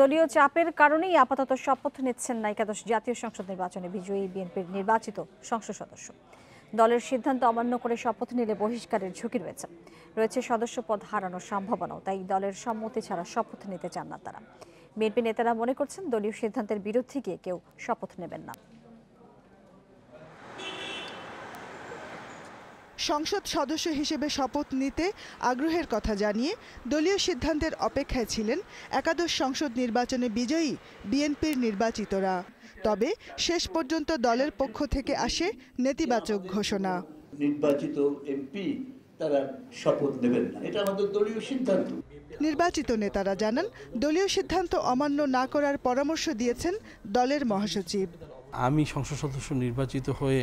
দলীয় চাপের কারণেই আপাতত শপথ নিচ্ছেন না একাদশ জাতীয় সংসদ নির্বাচনে বিজয়ী বিএনপির নির্বাচিত সংসদ সদস্য। দলের সিদ্ধান্ত অমান্য করে শপথ নিলে বহিষ্কারের ঝুঁকি রয়েছে সদস্য পদ হারানোর সম্ভাবনাও। তাই দলের সম্মতি ছাড়া শপথ নিতে চান না তারা। বিএনপি নেতারা মনে করছেন দলীয় সিদ্ধান্তের বিরুদ্ধে গিয়ে কেউ শপথ নেবেন না। সংসদ সদস্য হিসেবে শপথ নিতে আগ্রহের কথা জানিয়ে দলীয় সিদ্ধান্তের অপেক্ষায় ছিলেন একাদশ সংসদ নির্বাচনে বিজয়ী বিএনপির নির্বাচিতরা। তবে শেষ পর্যন্ত দলের পক্ষ থেকে আসে নেতিবাচক ঘোষণা। নির্বাচিত এমপি তারা শপথ নেবেন না, এটা আমাদের দলীয় সিদ্ধান্ত। নির্বাচিত নেতারা জানান দলীয় সিদ্ধান্ত অমান্য না করার পরামর্শ দিয়েছেন দলের মহাসচিব। আমি সংসদ সদস্য নির্বাচিত হয়ে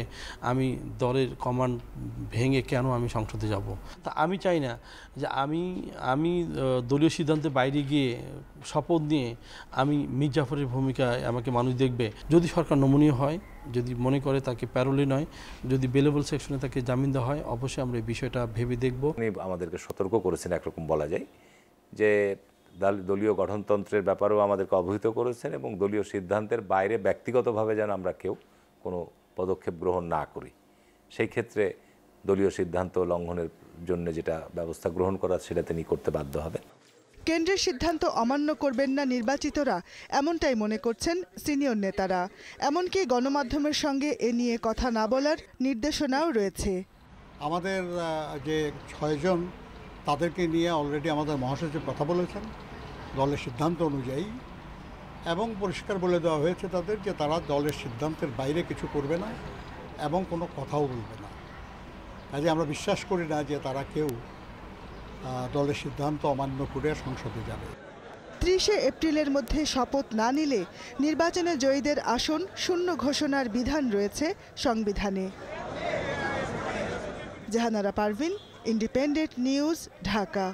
আমি দলের কমান্ড ভেঙে কেন আমি সংসদে যাব? তা আমি চাই না যে আমি দলীয় সিদ্ধান্তের বাইরে গিয়ে শপথ নিয়ে আমি মীর জাফরের ভূমিকায় আমাকে মানুষ দেখবে। যদি সরকার নমনীয় হয়, যদি মনে করে তাকে প্যারোলে নয়, যদি বেলেবল সেকশনে তাকে জামিন দেওয়া হয়, অবশ্যই আমরা এই বিষয়টা ভেবে দেখব। উনি আমাদেরকে সতর্ক করেছেন, একরকম বলা যায় যে দলীয় গঠনতন্ত্রের ব্যাপারেও আমাদেরকে অবহিত করেছেন এবং দলীয় সিদ্ধান্তের বাইরে ব্যক্তিগতভাবে যেন আমরা কেউ কোনো পদক্ষেপ গ্রহণ না করি। সেই ক্ষেত্রে দলীয় সিদ্ধান্ত লঙ্ঘনের জন্য যেটা ব্যবস্থা গ্রহণ করা সেটা তিনি করতে বাধ্য হবেন। কেন্দ্রের সিদ্ধান্ত অমান্য করবেন না নির্বাচিতরা, এমনটাই মনে করছেন সিনিয়র নেতারা। এমনকি গণমাধ্যমের সঙ্গে এ নিয়ে কথা না বলার নির্দেশনাও রয়েছে। আমাদের যে 6 জন তাদেরকে নিয়ে অলরেডি আমাদের মহাসচিব কথা বলেছেন দলের সিদ্ধান্ত অনুযায়ী, এবং পরিষ্কার বলে দেওয়া হয়েছে তাদের যে তারা দলের সিদ্ধান্তের বাইরে কিছু করবে না এবং কোনো কথাও বলবে না। কাজে আমরা বিশ্বাস করি না যে তারা কেউ দলের সিদ্ধান্ত অমান্য করে সংসদে যাবে। 30 এপ্রিলের মধ্যে শপথ না নিলে নির্বাচনে জয়ীদের আসন শূন্য ঘোষণার বিধান রয়েছে সংবিধানে। Jahanara Parvin, independent news, Dhaka.